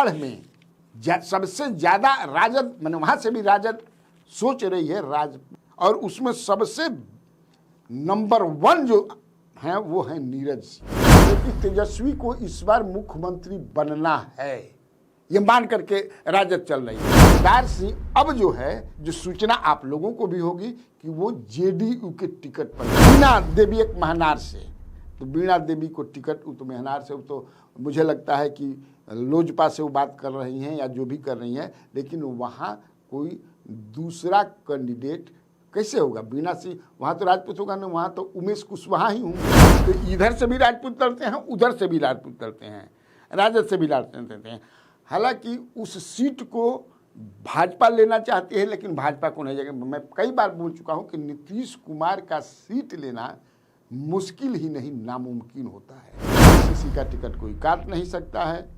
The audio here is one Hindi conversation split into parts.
बाढ़ में सबसे ज़्यादा राजद, मैंने वहाँ से भी राजद सोच रही है और उसमें सबसे नंबर 1 जो है वो है नीरज सिंह। क्योंकि तेजस्वी को इस बार मुख्यमंत्री बनना है, ये मान करके राजद चल रही है। केदार सिंह अब जो है, जो सूचना आप लोगों को भी होगी कि वो जेडीयू के टिकट पर, वीणा देवी एक महनार से, तो वीणा देवी को टिकट, तो महनार से, तो मुझे लगता है कि लोजपा से वो बात कर रही हैं या जो भी कर रही हैं, लेकिन वहाँ कोई दूसरा कैंडिडेट कैसे होगा? वीणा सिंह वहाँ तो राजपूत होगा ना, वहाँ तो उमेश कुशवाहा ही होंगे। तो इधर से भी राजपूत लड़ते हैं, उधर से भी राजपूत लड़ते हैं, राजद से भी लड़ते हैं। हालांकि उस सीट को भाजपा लेना चाहती है, लेकिन भाजपा को नहीं जाएगा। मैं कई बार बोल चुका हूँ कि नीतीश कुमार का सीट लेना मुश्किल ही नहीं, नामुमकिन होता है। किसी का टिकट कोई काट नहीं सकता है,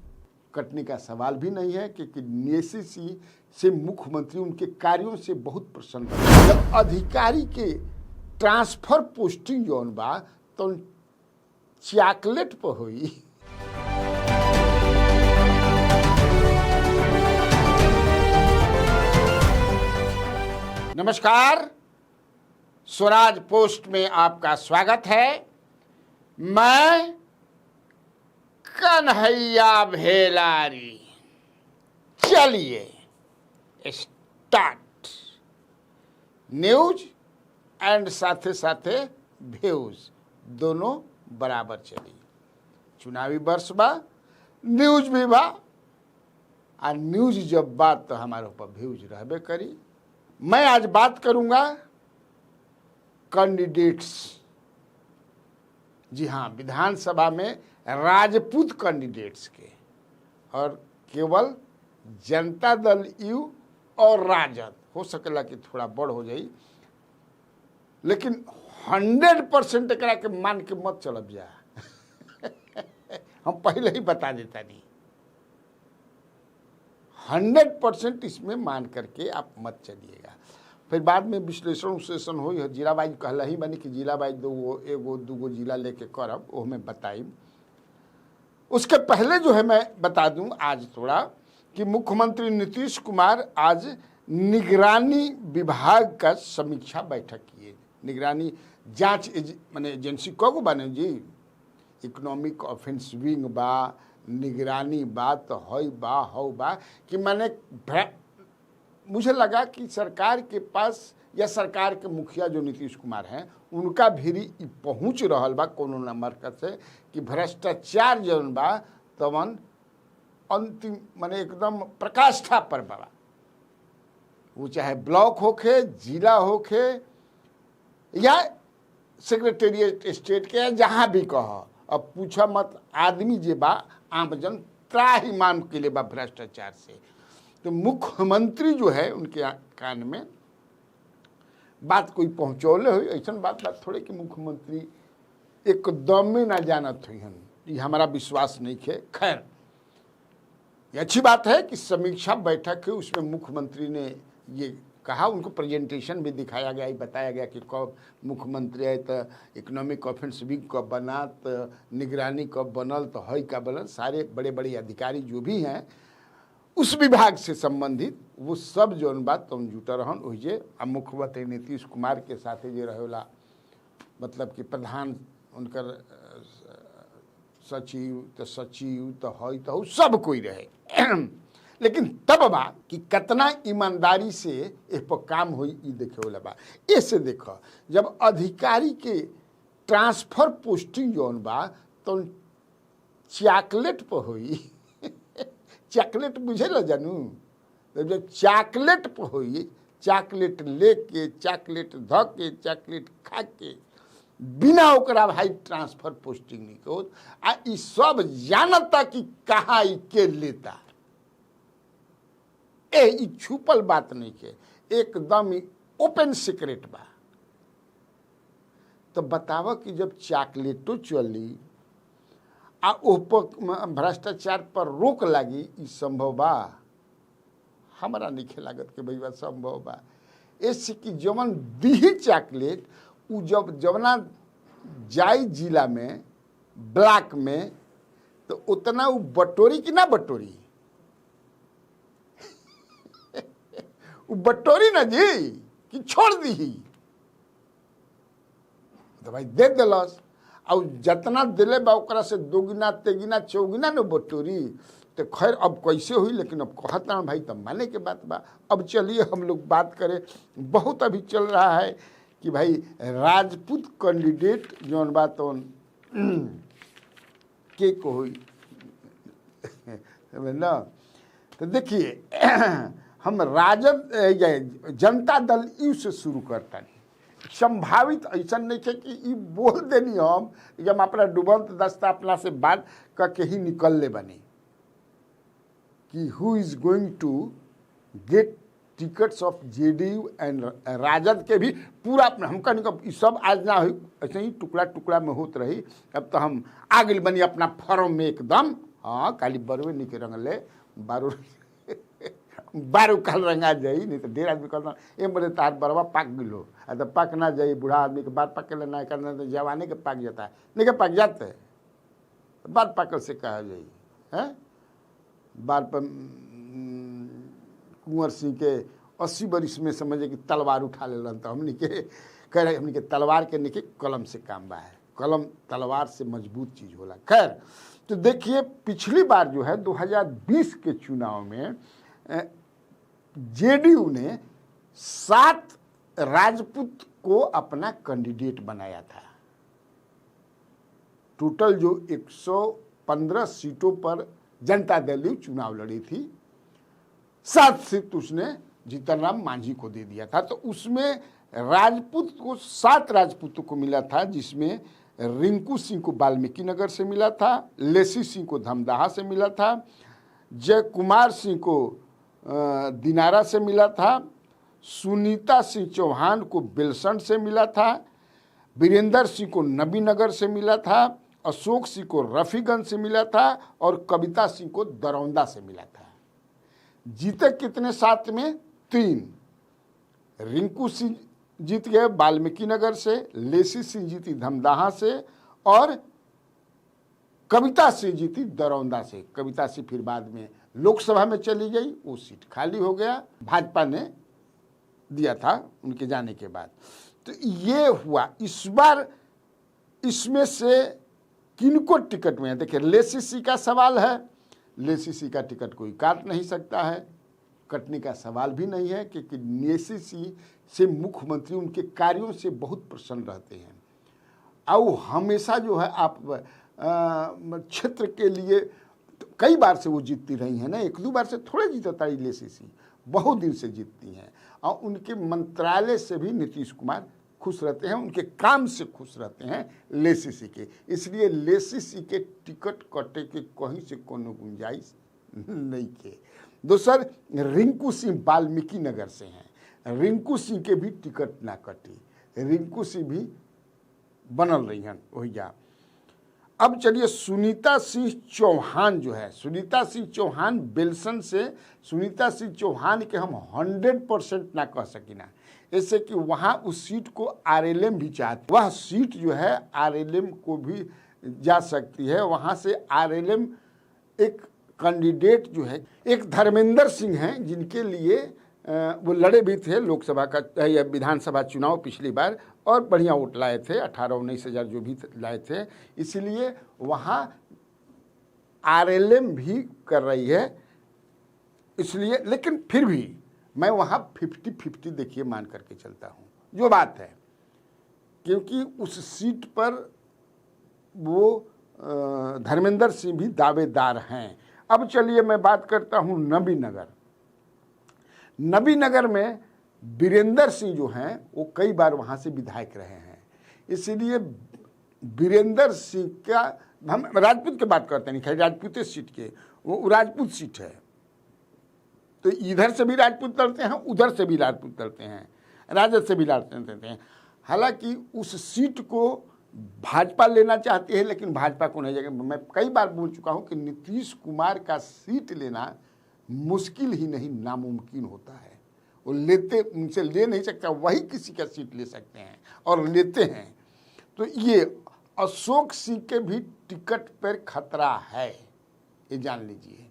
कटने का सवाल भी नहीं है, क्योंकि नीतीश से मुख्यमंत्री उनके कार्यों से बहुत प्रसन्न है। जब अधिकारी के ट्रांसफर पोस्टिंग जौन बा तो चॉकलेट पर हुई। नमस्कार, स्वराज पोस्ट में आपका स्वागत है। मैं कन्हैया भेलारी। चलिए स्टार्ट। न्यूज एंड साथे साथे व्यूज दोनों बराबर चली। चुनावी वर्ष बा, न्यूज भी बा, और न्यूज जब बात तो हमारे ऊपर व्यूज रहबे करी। मैं आज बात करूंगा कैंडिडेट्स, जी हाँ, विधानसभा में राजपूत कैंडिडेट्स के, और केवल जनता दल यू और राजद, हो सकेला कि थोड़ा बड़ हो जाई, लेकिन 100% एकरा के मान के मत चलब जा। हम पहले ही बता देता नहीं, 100% इसमें मान करके आप मत चलिएगा। फिर बाद में विश्लेषण हो, जिला वाइज कहला ही बनी कि जिला वाइज दो एगो दूगो जिला लेके करब, वो हमें बताई। उसके पहले जो है मैं बता दूं आज थोड़ा कि मुख्यमंत्री नीतीश कुमार आज निगरानी विभाग का समीक्षा बैठक किए। निगरानी जांच माने एजेंसी कगो बने जी, इकोनॉमिक ऑफेंस विंग बा, निगरानी बा, तो हई बा हौ बा, कि मैंने मुझे लगा कि सरकार के पास या सरकार के मुखिया जो नीतीश कुमार हैं उनका भी पहुँच रहा बा कोनो नंबर से कि भ्रष्टाचार जौन बा तवन अंतिम माने एकदम प्रकाष्ठा पर बा। वो चाहे ब्लॉक होखे, जिला होखे, या सेक्रेटेरिएट स्टेट के, या जहाँ भी कह, अब पूछा मत, आदमी जे बा आमजन त्राही मान के लिए बा भ्रष्टाचार से। तो मुख्यमंत्री जो है उनके कान में बात कोई पहुँचौले हो, ऐसा बात थोड़े कि मुख्यमंत्री एकदम में ना जानत हुई, ये हमारा विश्वास नहीं है। खैर, ये अच्छी बात है कि समीक्षा बैठक है, उसमें मुख्यमंत्री ने ये कहा, उनको प्रेजेंटेशन भी दिखाया गया, बताया गया कि कब मुख्यमंत्री है, तो इकोनॉमिक ऑफेंस विंग कब बना, तो निगरानी कब बनल, तो हई का बनल, सारे बड़े बड़े अधिकारी जो भी हैं उस विभाग से संबंधित वो सब जौन बात तुम जुटा रहन ओहिजे। आ मुख्यमंत्री नीतीश कुमार के साथे जे रहेला, मतलब कि प्रधान उनकर सचिव तो हई तो सब कोई रहे। लेकिन तब बा कि कितना ईमानदारी से इस पर काम हुई, ये देखे वाला बा। ऐसे देखो, जब अधिकारी के ट्रांसफर पोस्टिंग जौन बा तो चॉकलेट पर हुई। चॉकलेट बुझे ल जानू, जब चॉकलेट पर हुई, चॉकलेट लेके, चॉकलेट धऽ के, चॉकलेट खा के, बिना ओकरा भाई ट्रांसफर पोस्टिंग नहीं हो। आ ई सब जानता कि कहाँ ई के लेता, ई छुपल बात नहीं के, एकदम ही ओपन सीक्रेट बा। तो बतावा कि जब चॉकलेटो चली आ ऊपर भ्रष्टाचार पर रोक लगी, ई संभव बा? हमारा नहीं लागत के भैया संभव बा। ऐसे कि जवन दी चॉकलेट उ जब जवना जाई जिला में, ब्लॉक में, तो उतना वो बटोरी कि ना बटोरी, वो बटोरी ना जी कि छोड़ दी, तो भाई दे दिलस, और जितना दिले बा ओकरा से दोगुना तेगुना चौगुना न बटोरी। तो खैर अब कैसे हुई, लेकिन अब कहता भाई तब माने के बात बा। अब चलिए हम लोग बात करें, बहुत अभी चल रहा है कि भाई राजपूत कैंडिडेट जौन बात के को हुई ना। तो देखिए हम राजद जनता दल यू से शुरू करता नहीं, संभावित ऐसा नहीं है कि ये बोल देनी हम जब अपना डुबंत दस्ता अपना से बात करके ही निकल ले बनी कि who is going to get tickets of JDU and Rajad के भी पूरा हम कहनी सब आज ना हुई, ऐसे ही टुकड़ा टुकड़ा में होत रही। अब तो हम आगे बनी अपना फॉर्म में एकदम, हाँ काली बरुए निके रंगले बारू बारू काल रंगा जाई, नहीं तो ढेर आदमी कहना ये बोले तार बरवा पाक गिलो, तो पक ना जाई, बूढ़ा आदमी के बार पक लेना करना तो जवानी के पक जाता है, नहीं के पक जाते है, बार पकल से कहा जाई है। बार पर कुंवर सिंह के 80 बरिस में समझे कि तलवार उठा ले, तो हमने के कह रहे हमने के तलवार के निके कलम से काम बा है, कलम तलवार से मजबूत चीज होला। खैर तो देखिए पिछली बार जो है 2020 के चुनाव में जेडीयू ने 7 राजपूत को अपना कैंडिडेट बनाया था। टोटल जो 115 सीटों पर जनता दल चुनाव लड़ी थी, 7 सीट उसने जीतन राम मांझी को दे दिया था। तो उसमें राजपूत को 7 राजपूतों को मिला था, जिसमें रिंकू सिंह को वाल्मीकि नगर से मिला था, लेसी सिंह को धमदाहा से मिला था, जय कुमार सिंह को दिनारा से मिला था, सुनीता सिंह चौहान को बेलसंड से मिला था, वीरेंद्र सिंह को नबीनगर से मिला था, अशोक सिंह को रफीगंज से मिला था और कविता सिंह को दरौंदा से मिला था। जीते कितने 7 में 3। रिंकू सिंह जीत गए वाल्मीकि नगर से, लेसी सिंह जीती धमदाहा से और कविता सिंह जीती दरौंदा से। कविता सिंह फिर बाद में लोकसभा में चली गई, वो सीट खाली हो गया, भाजपा ने दिया था उनके जाने के बाद। तो ये हुआ। इस बार इसमें से किनको टिकट में है, देखिए लेसी सिंह का सवाल है, लेसी सिंह का टिकट कोई काट नहीं सकता है, कटने का सवाल भी नहीं है, क्योंकि लेसी सिंह से मुख्यमंत्री उनके कार्यों से बहुत प्रसन्न रहते हैं और हमेशा जो है आप क्षेत्र के लिए कई बार से वो जीतती रही हैं ना, 1-2 बार से थोड़े जीतता है लेसी सिंह, बहुत दिन से जीतती हैं और उनके मंत्रालय से भी नीतीश कुमार खुश रहते हैं, उनके काम से खुश रहते हैं लेसी सिंह के। इसलिए लेसी सिंह के टिकट कटे के कहीं से कोनो गुंजाइश नहीं के। दूसर रिंकू सिंह वाल्मीकि नगर से हैं, रिंकू सिंह के भी टिकट ना कटी, रिंकू सिंह भी बनल रही हैं वही। अब चलिए सुनीता सिंह चौहान जो है, सुनीता सिंह चौहान बेलसन से, सुनीता सिंह चौहान के हम 100% ना कह सकिना, ऐसे कि वहाँ उस सीट को आरएलएम भी चाहती, वह सीट जो है आरएलएम को भी जा सकती है। वहाँ से आरएलएम एक कैंडिडेट जो है, एक धर्मेंद्र सिंह हैं जिनके लिए वो लड़े भी थे लोकसभा का या विधानसभा चुनाव पिछली बार और बढ़िया वोट लाए थे, 18-19 हज़ार जो भी लाए थे, इसलिए वहाँ आरएलएम भी कर रही है। इसलिए लेकिन फिर भी मैं वहाँ 50-50 देखिए मान करके चलता हूँ जो बात है, क्योंकि उस सीट पर वो धर्मेंद्र सिंह भी दावेदार हैं। अब चलिए मैं बात करता हूँ नबीनगर। नबीनगर में वीरेंद्र सिंह जो हैं वो कई बार वहाँ से विधायक रहे हैं, इसलिए वीरेंद्र सिंह का, हम राजपूत की बात करते हैं, खैर राजपूत सीट के, वो राजपूत सीट है, तो इधर से भी राजपूत लड़ते हैं, उधर से भी राजपूत लड़ते हैं, राजद से भी लड़ते हैं। हालांकि उस सीट को भाजपा लेना चाहती है, लेकिन भाजपा को नहीं जाएगा। मैं कई बार बोल चुका हूँ कि नीतीश कुमार का सीट लेना मुश्किल ही नहीं नामुमकिन होता है, वो लेते, उनसे ले नहीं सकता, वही किसी का सीट ले सकते हैं और लेते हैं। तो ये अशोक सिंह के भी टिकट पर खतरा है, ये जान लीजिए।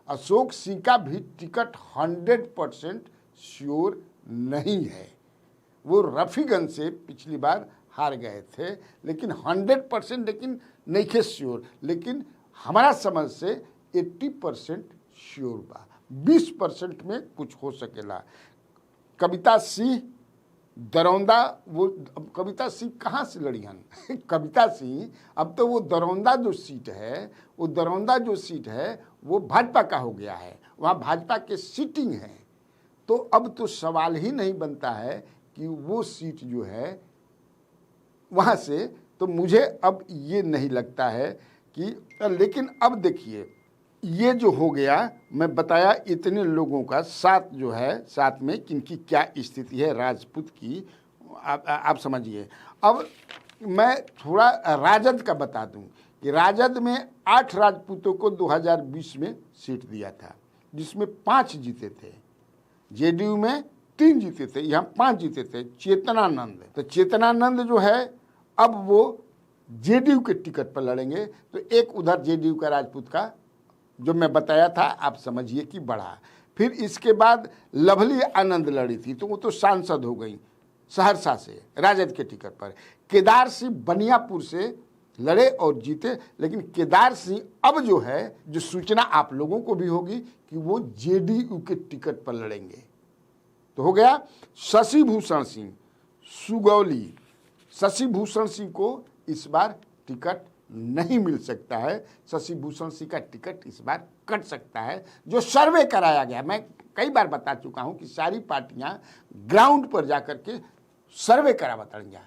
अशोक सिंह का भी टिकट 100% श्योर नहीं है। वो रफीगंज से पिछली बार हार गए थे, लेकिन 100% लेकिन नहीं थे श्योर, लेकिन हमारा समझ से 80% श्योर बा। 20% में कुछ हो सकेला। कविता सिंह दरौंदा, वो अब कविता सिंह कहाँ से लड़ी हन कविता सिंह अब तो वो दरौंदा जो सीट है, वो दरौंदा जो सीट है वो भाजपा का हो गया है, वहाँ भाजपा के सीटिंग है। तो अब तो सवाल ही नहीं बनता है कि वो सीट जो है वहाँ से, तो मुझे अब ये नहीं लगता है कि, लेकिन अब देखिए ये जो हो गया, मैं बताया इतने लोगों का साथ जो है, साथ में किनकी क्या स्थिति है राजपूत की, आप समझिए। अब मैं थोड़ा राजद का बता दूं कि राजद में 8 राजपूतों को 2020 में सीट दिया था, जिसमें 5 जीते थे। जेडीयू में 3 जीते थे, यहाँ 5 जीते थे। चेतनानंद, तो चेतनानंद जो है अब वो जेडीयू के टिकट पर लड़ेंगे। तो एक उधर जेडीयू का राजपूत का जो मैं बताया था, आप समझिए कि बढ़ा। फिर इसके बाद लवली आनंद लड़ी थी, तो वो तो सांसद हो गई सहरसा से राजद के टिकट पर। केदार सिंह बनियापुर से लड़े और जीते, लेकिन केदार सिंह अब जो है, जो सूचना आप लोगों को भी होगी कि वो जेडीयू के टिकट पर लड़ेंगे। तो हो गया शशि भूषण सिंह सुगौली। शशि भूषण सिंह को इस बार टिकट नहीं मिल सकता है। शशि भूषण सिंह का टिकट इस बार कट सकता है, जो सर्वे कराया गया। मैं कई बार बता चुका हूं कि सारी पार्टियां ग्राउंड पर जाकर के सर्वे करा बताएंगे,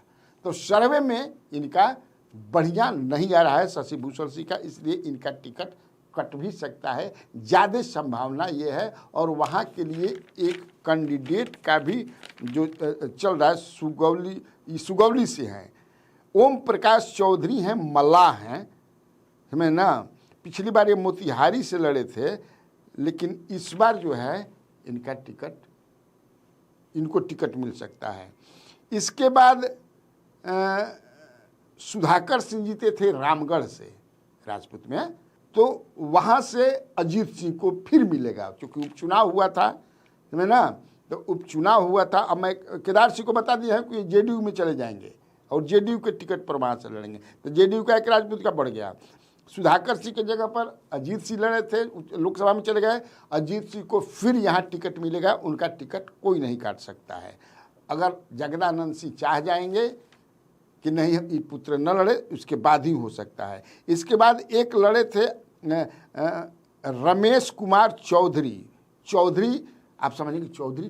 तो सर्वे में इनका बढ़िया नहीं आ रहा है शशि भूषण सिंह का, इसलिए इनका टिकट कट भी सकता है, ज़्यादा संभावना ये है। और वहाँ के लिए एक कैंडिडेट का भी जो चल रहा है, सुगौली से हैं, ओम प्रकाश चौधरी हैं, मल्लाह हैं, हमें ना पिछली बार ये मोतिहारी से लड़े थे, लेकिन इस बार जो है इनका टिकट, इनको टिकट मिल सकता है। इसके बाद सुधाकर सिंह जीते थे रामगढ़ से राजपूत में, तो वहाँ से अजीत सिंह को फिर मिलेगा, क्योंकि उपचुनाव हुआ था, हमें ना, तो उपचुनाव हुआ था। अब मैं केदार सिंह को बता दिया है कि जेडीयू में चले जाएंगे और जेडीयू के टिकट पर वहाँ से लड़ेंगे, तो जेडीयू का एक राजपूत का बढ़ गया। सुधाकर सिंह के जगह पर अजीत सिंह लड़े थे, लोकसभा में चले गए। अजीत सिंह को फिर यहाँ टिकट मिलेगा, उनका टिकट कोई नहीं काट सकता है। अगर जगदानंद सिंह चाह जाएंगे कि नहीं ये पुत्र न लड़े, उसके बाद ही हो सकता है। इसके बाद एक लड़े थे रमेश कुमार चौधरी, आप समझेंगे चौधरी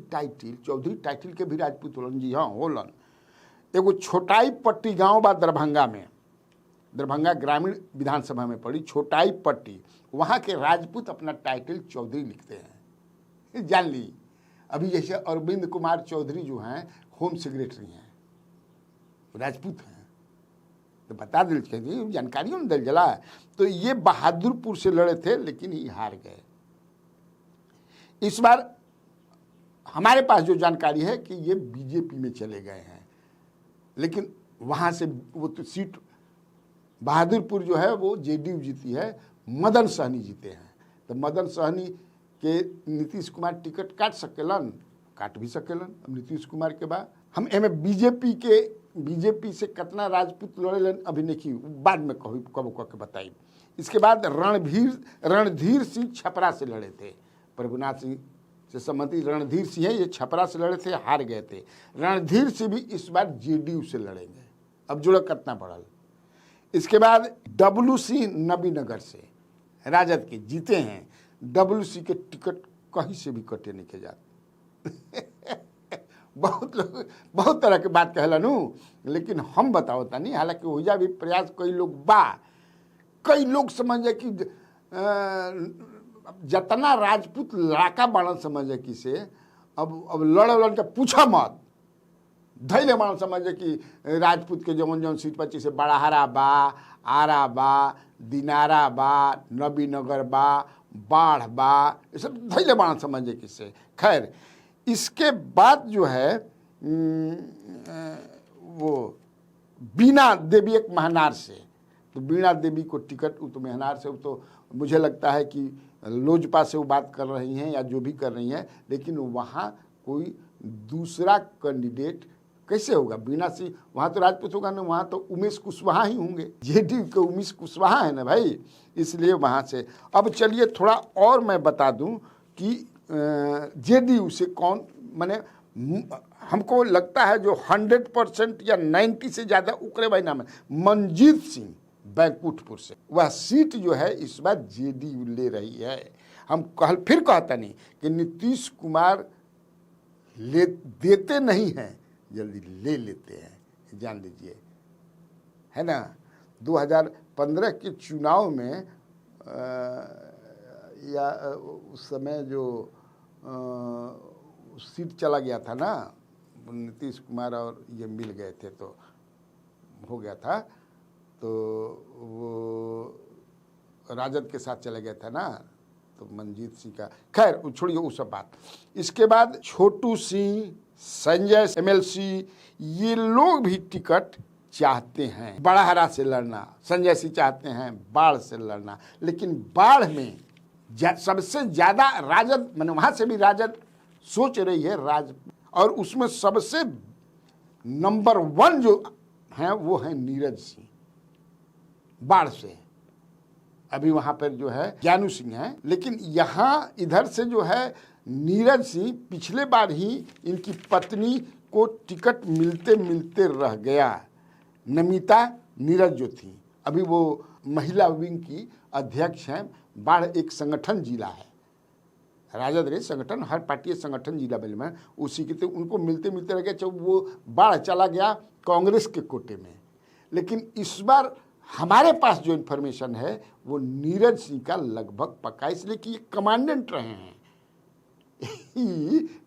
टाइटिल के भी राजपूत होलन, जी हाँ होलन। एगो छोटाई पट्टी गांव बा दरभंगा में, दरभंगा ग्रामीण विधानसभा में पड़ी छोटाई पट्टी, वहाँ के राजपूत अपना टाइटल चौधरी लिखते हैं, जान ली। अभी जैसे अरविंद कुमार चौधरी जो हैं होम सेक्रेटरी हैं, राजपूत हैं, तो बता दिल चाहिए, जानकारी हो दिल जला। तो ये बहादुरपुर से लड़े थे, लेकिन ये हार गए। इस बार हमारे पास जो जानकारी है कि ये बीजेपी में चले गए हैं, लेकिन वहाँ से वो तो सीट बहादुरपुर जो है वो जेडीयू जीती है, मदन सहनी जीते हैं। तो मदन सहनी के नीतीश कुमार टिकट काट सकेलन, काट भी सकेलन। अब नीतीश कुमार के बाद हम एम बीजेपी से कितना राजपूत लड़ेलन अभी नहीं, बाद में कब के बताई। इसके बाद रणधीर सिंह छपरा से लड़े थे, प्रभुनाथ सिंह से संबंधित रणधीर सिंह है, ये छपरा से लड़े थे, हार गए थे। रणधीर सिंह भी इस बार जेडीयू से लड़ेंगे, अब जुड़ा कितना बढ़ल। इसके बाद WC नबीनगर से राजद के जीते हैं। WC के टिकट कहीं से भी कटे नहीं के जाते बहुत लोग बहुत तरह की बात कहलनू, लेकिन हम बताओ नहीं, हालांकि वजह भी प्रयास कई लोग समझे कि जतना राजपूत लड़ाका बाणन समझे कि से अब लड़ के पूछा मत, धैले बाणन समझे कि राजपूत के जौन सीट पर जैसे बड़ाहरा बा, आरा बा, दिनारा बा, नबीनगर बा, बाढ़ बा, ये सब धैले बाणन समझे कि से। खैर इसके बाद जो है वो बीना देवी एक महनार से, तो बीना देवी को टिकट, तो महनार से, तो मुझे लगता है कि लोजपा से वो बात कर रही हैं या जो भी कर रही हैं, लेकिन वहाँ कोई दूसरा कैंडिडेट कैसे होगा? बीना सिंह वहाँ तो राजपूत होगा ना, वहाँ तो उमेश कुशवाहा ही होंगे। जेडीयू के उमेश कुशवाहा है ना भाई, इसलिए वहाँ से। अब चलिए थोड़ा और मैं बता दूं कि जेडीयू से कौन, माने हमको लगता है जो 100% या 90 से ज़्यादा उकरे भाई नाम है मनजीत सिंह बैकुंठपुर से। वह सीट जो है इस बार जेडीयू ले रही है। हम फिर कहता नहीं कि नीतीश कुमार ले देते नहीं हैं, जल्दी ले लेते हैं, जान लीजिए, है ना। 2015 के चुनाव में या उस समय जो सीट चला गया था ना, नीतीश कुमार और ये मिल गए थे तो हो गया था, तो वो राजद के साथ चला गया था ना, तो मनजीत सिंह का, खैर छोड़िए वो सब बात। इसके बाद छोटू सिंह, संजय एमएलसी, ये लोग भी टिकट चाहते हैं बड़हरा से लड़ना। संजय सिंह चाहते हैं बाढ़ से लड़ना, लेकिन बाढ़ में सबसे ज़्यादा राजद, मैंने वहाँ से भी राजद सोच रही है और उसमें सबसे नंबर 1 जो हैं वो है नीरज सिंह बाढ़ से। अभी वहाँ पर जो है ज्ञानू सिंह है, लेकिन यहाँ इधर से जो है नीरज सिंह पिछले बार ही इनकी पत्नी को टिकट मिलते मिलते रह गया। नमिता नीरज जो थी, अभी वो महिला विंग की अध्यक्ष हैं। बाढ़ एक संगठन जिला है, राजद रे संगठन, हर पार्टी संगठन जिला बल में उसी के, तो उनको मिलते मिलते रह गया। जब वो बाढ़ चला गया कांग्रेस के कोटे में, लेकिन इस बार हमारे पास जो इन्फॉर्मेशन है वो नीरज सिंह का लगभग पक्का, इसलिए कि ये कमांडेंट रहे हैं।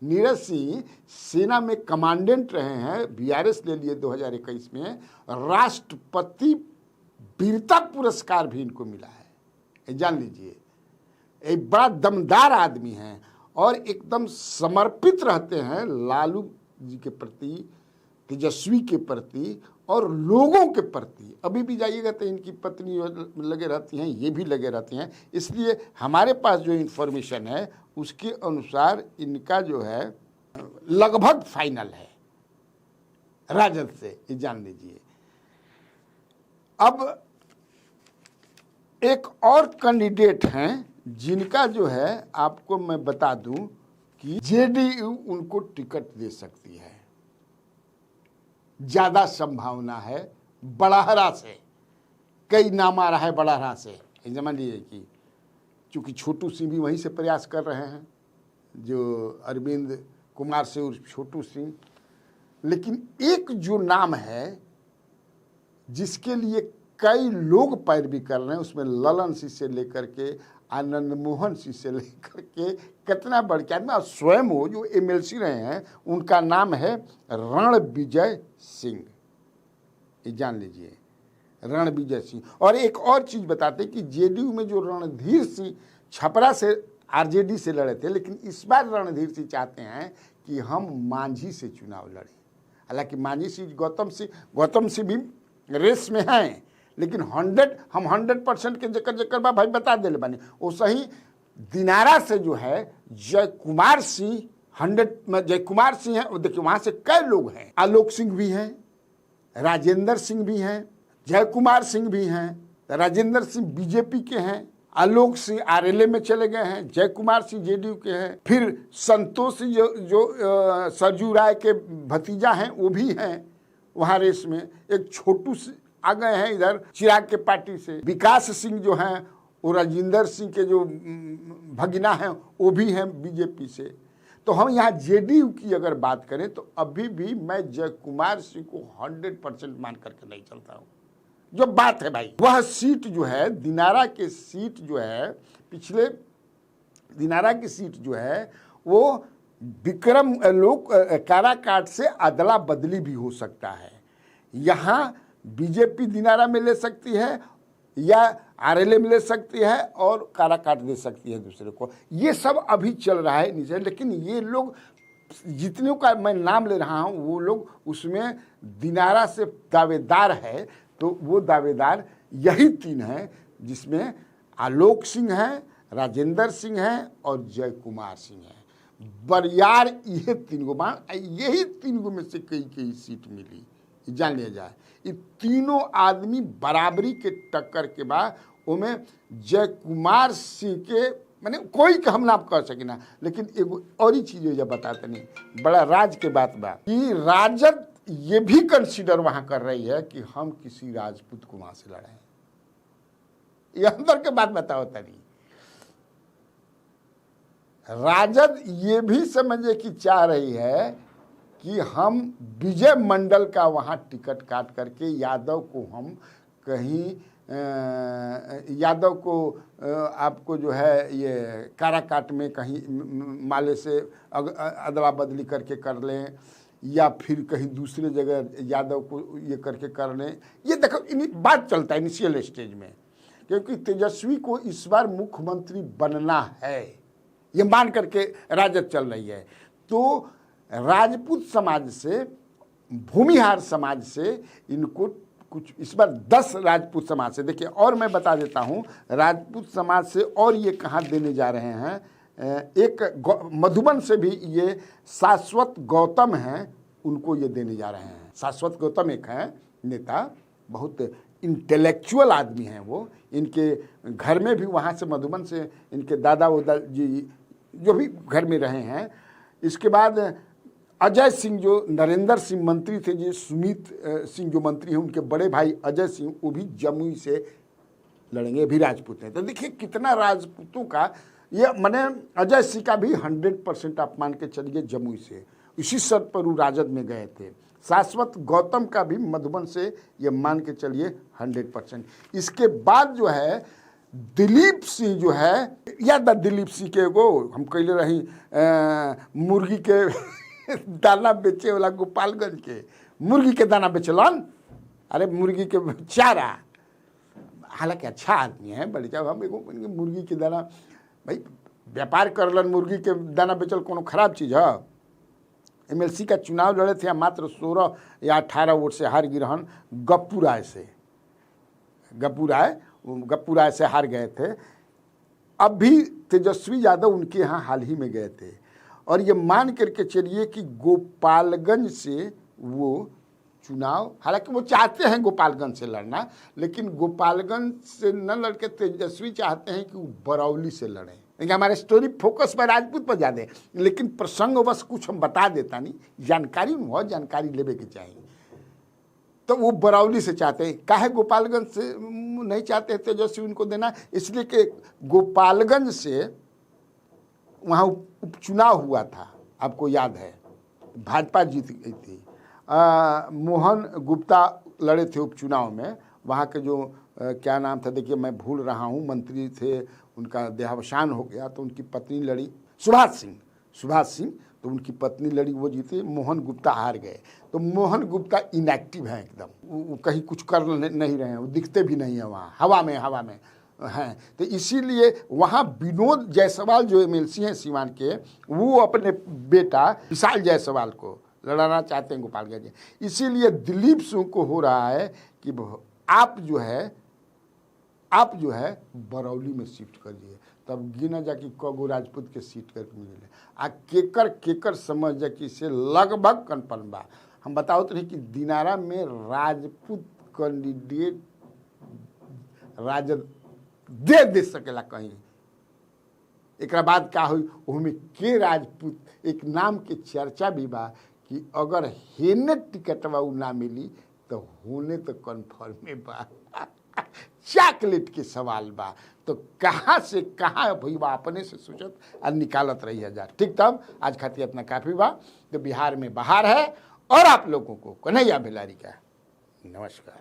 नीरज सिंह सेना में कमांडेंट रहे हैं, बीआरएस ले लिए 2021 में, राष्ट्रपति वीरता पुरस्कार भी इनको मिला है, जान लीजिए। एक बड़ा दमदार आदमी हैं और एकदम समर्पित रहते हैं लालू जी के प्रति, तेजस्वी के प्रति और लोगों के प्रति। अभी भी जाइएगा तो इनकी पत्नी लगे रहती हैं, ये भी लगे रहती हैं। इसलिए हमारे पास जो इन्फॉर्मेशन है उसके अनुसार इनका जो है लगभग फाइनल है राजद से, ये जान लीजिए। अब एक और कैंडिडेट हैं जिनका जो है आपको मैं बता दूं कि जेडीयू उनको टिकट दे सकती है, ज़्यादा संभावना है बड़हरा से। कई नाम आ रहा है बड़हरा से, समझ लीजिए कि चूँकि छोटू सिंह भी वहीं से प्रयास कर रहे हैं, जो अरविंद कुमार से उर्फ छोटू सिंह। लेकिन एक जो नाम है जिसके लिए कई लोग पैरवी कर रहे हैं, उसमें ललन सिंह से लेकर के आनंद मोहन सिंह से लेकर के कितना बढ़ के आदमी, स्वयं वो जो एमएलसी रहे हैं, उनका नाम है रणविजय सिंह, ये जान लीजिए, रणविजय सिंह। और एक और चीज़ बताते कि जेडीयू में जो रणधीर सिंह छपरा से आरजेडी से लड़े थे, लेकिन इस बार रणधीर सिंह चाहते हैं कि हम मांझी से चुनाव लड़ें। हालांकि मांझी सिंह गौतम सिंह भी रेस में हैं, लेकिन 100% के जकर भाई बता दे बानी। वो सही दिनारा से जो है जय कुमार सिंह 100 जय कुमार सिंह है। देखिए वहाँ से कई लोग हैं, आलोक सिंह भी हैं, राजेंद्र सिंह भी हैं, जय कुमार सिंह भी हैं। राजेंद्र सिंह बीजेपी के हैं, आलोक सिंह आरएलए में चले गए हैं, जय कुमार सिंह जेडीयू के हैं। फिर संतोष सिंह जो सरजू राय के भतीजा हैं वो भी हैं वहाँ रेस में। एक छोटू आ गए हैं इधर चिराग के पार्टी से। विकास सिंह जो हैं वो राजेंद्र सिंह के जो भगिना हैं वो भी हैं बीजेपी से। तो हम यहाँ जेडीयू की अगर बात करें तो अभी भी मैं जय कुमार सिंह को 100% मान करके नहीं चलता हूँ। जो बात है भाई, वह सीट जो है दिनारा के सीट जो है, पिछले दिनारा की सीट जो है वो विक्रम लोक काराकाट से अदला बदली भी हो सकता है। यहाँ बीजेपी दिनारा में ले सकती है या आरएलए में ले सकती है और काराकाट दे सकती है दूसरे को। ये सब अभी चल रहा है नीचे, लेकिन ये लोग जितने का मैं नाम ले रहा हूँ वो लोग उसमें दिनारा से दावेदार है। तो वो दावेदार यही 3 हैं, जिसमें आलोक सिंह हैं, राजेंद्र सिंह हैं और जय कुमार सिंह हैं। बरियार ये 3 गो मान, यही 3 गो में से कई कई सीट मिली, जान लिया जाए। ये तीनों आदमी बराबरी के टक्कर के बाद ओमें जय कुमार सिंह के माने कोई के हम ना कह सके ना, लेकिन एगो और ही चीज जब बताते नहीं बड़ा राज के बात बा कि राजद ये भी कंसीडर वहां कर रही है कि हम किसी राजपूत को वहां से लड़ाएं। ये अंदर के बात बताओ तनी, राजद ये भी समझे कि चाह रही है कि हम विजय मंडल का वहां टिकट काट करके यादव को हम कहीं यादव को आपको जो है ये काराकाट में कहीं माले से अदला बदली करके कर लें, या फिर कहीं दूसरे जगह यादव को ये करके कर लें। ये देखो बात चलता है इनिशियल स्टेज में, क्योंकि तेजस्वी को इस बार मुख्यमंत्री बनना है, ये मान करके राजद चल रही है। तो राजपूत समाज से, भूमिहार समाज से इनको कुछ इस बार 10 राजपूत समाज से, देखिए और मैं बता देता हूँ राजपूत समाज से और ये कहाँ देने जा रहे हैं। एक मधुबन से भी ये शाश्वत गौतम हैं, उनको ये देने जा रहे हैं। शाश्वत गौतम एक हैं नेता, बहुत इंटेलेक्चुअल आदमी हैं वो, इनके घर में भी वहाँ से मधुबन से इनके दादा उदा जी जो भी घर में रहे हैं। इसके बाद अजय सिंह जो नरेंद्र सिंह मंत्री थे, जो सुमित सिंह जो मंत्री हैं, उनके बड़े भाई अजय सिंह वो भी जमुई से लड़ेंगे, भी राजपूत हैं। तो देखिए कितना राजपूतों का ये, मैंने अजय सिंह का भी 100% आप मान के चलिए जमुई से, इसी शर्त पर वो राजद में गए थे। शाश्वत गौतम का भी मधुबन से ये मान के चलिए 100%। इसके बाद जो है दिलीप सिंह जो है, याद दिलीप सिंह के एगो हम कहले रही मुर्गी के दाना बेचे वाला, गोपालगंज के मुर्गी के दाना बेचलन, अरे मुर्गी के चारा, हालांकि अच्छा आदमी है बड़े, जब हम एगो मुर्गी के दाना भाई व्यापार करलन, मुर्गी के दाना बेचल कोनो खराब चीज़ है। एमएलसी का चुनाव लड़े थे, मात्र 16 या 18 वोट से हार गिरहन गप्पू राय से, गप्पू राय से हार गए थे। अब भी तेजस्वी यादव उनके यहाँ हाल ही में गए थे, और ये मान करके चलिए कि गोपालगंज से वो चुनाव, हालांकि वो चाहते हैं गोपालगंज से लड़ना, लेकिन गोपालगंज से न लड़के तेजस्वी चाहते हैं कि वो बरौली से लड़ें। देखिए हमारे स्टोरी फोकस पर राजपूत पर ज़्यादा है, लेकिन प्रसंगवश कुछ हम बता देता नहीं, जानकारी बहुत जानकारी लेवे के चाहिए। तो वो बरौली से चाहते हैं, काहे गोपालगंज से नहीं चाहते तेजस्वी उनको देना, इसलिए कि गोपालगंज से वहाँ उपचुनाव हुआ था, आपको याद है, भाजपा जीत गई थी। मोहन गुप्ता लड़े थे उपचुनाव में, वहाँ के जो क्या नाम था देखिए मैं भूल रहा हूँ, मंत्री थे, उनका देहावसान हो गया, तो उनकी पत्नी लड़ी, सुभाष सिंह, तो उनकी पत्नी लड़ी, वो जीते, मोहन गुप्ता हार गए। तो मोहन गुप्ता इनएक्टिव हैं एकदम, वो कहीं कुछ कर नहीं रहे हैं, वो दिखते भी नहीं है वहाँ, हवा में हैं। तो इसीलिए वहाँ विनोद जायसवाल जो एमएलसी हैं सीवान के, वो अपने बेटा विशाल जायसवाल को लड़ाना चाहते हैं गोपालगंज। इसीलिए दिलीप सिंह को हो रहा है कि आप जो है बरौली में शिफ्ट करिए, तब गिना जा कि कगो राजपूत के सीट करके मिले, आ केकर समझ जा कि से लगभग कन्फर्म बा। हम बताओ तो नहीं कि दिनारा में राजपूत कैंडिडेट राजद दे सकेला कहीं। एक बाद का हुई उनमें के राजपूत एक नाम के चर्चा भी बा कि अगर हेने टिकटवा ना मिली तो होने तो कन्फर्म बा। चॉकलेट के सवाल बा, तो कहाँ से कहाँ भईबा अपने से सोचत और निकालत रही है जा। ठीक, तब आज खातिर इतना काफ़ी बा। तो बिहार में बाहर है, और आप लोगों को कन्हैया बेलारी का नमस्कार।